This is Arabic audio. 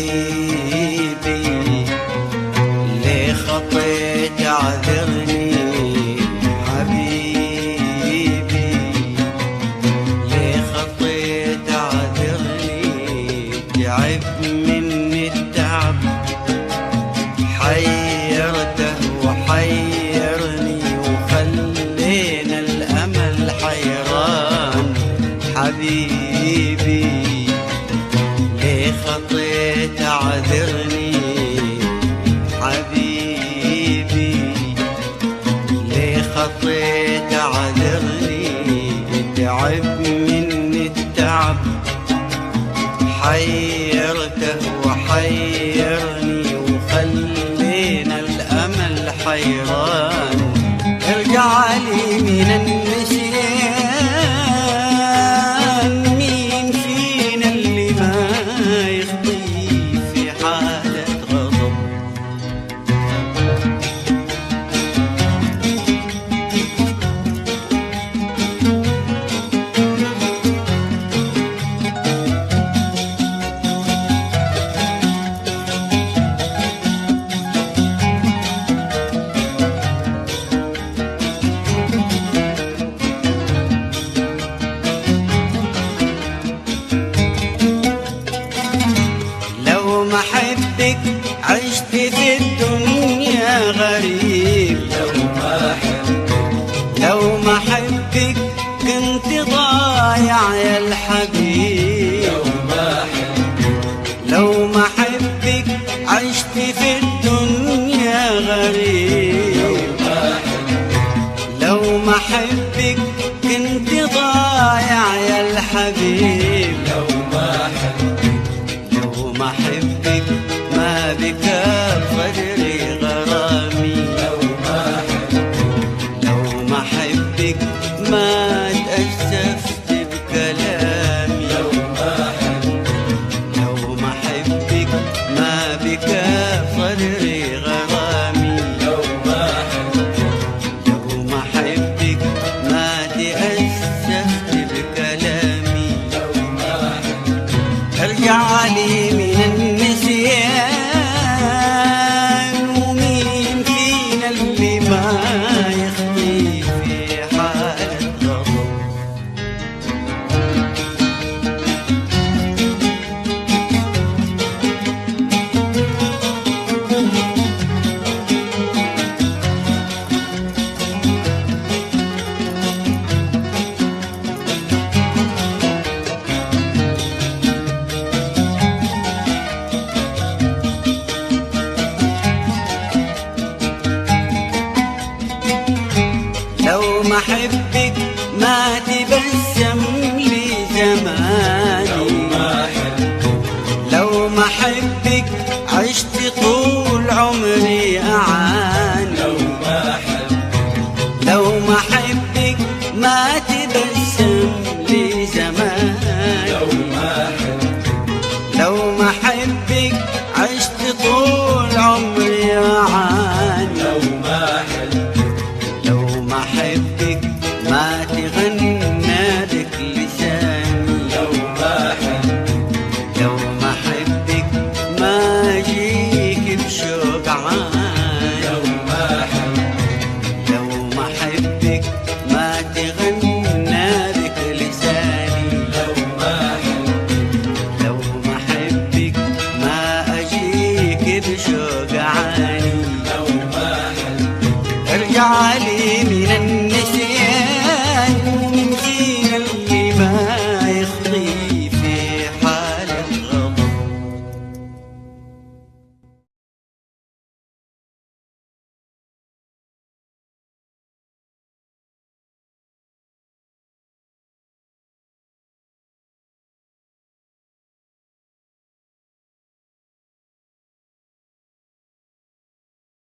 حبيبي ليه خطيت اعذرني حبيبي ليه خطيت اعذرني تعب مني التعب حيرته وحيرني وخلينا الامل حيران حبيبي ليه خطيت اعذرني حبيبي ليه خطيت اعذرني تعب مني التعب حيرته وحيرني وخلينا الامل حيران ارجع لي من النسيان مين فينا اللي ما يخطي في حالة غضب لو ما حبك عشت في الدنيا غريب لو ما حبك كنت ضايع يا الحبيب لو ما حبك عشت في الدنيا غريب لو ما حبك كنت ضايع يا الحبيب لو ما حبك ما بكى صدري غرامي لو ما حبك ما تأسفت بكلامي لو ما حبك ما بكى صدري غرامي لو ما حبك ما تأسفت بكلامي ارجع لي من النسيان ومين فينا اللي ما يخطي في حالة غضب لو ما حبك ما تبسم لي زماني لو ما حبك عشت طول عمري أعاني لو ما حبك ما تبسم لي زماني لو ما حبك عشت طول عمري أعاني لو ما حبك ما تغنى لك لساني لو ما حبك ما جيك بشوق عاني لو ما حبك ما تغنى لك لساني لو ما حبك ما أجيك بشوق عاني ارجع لي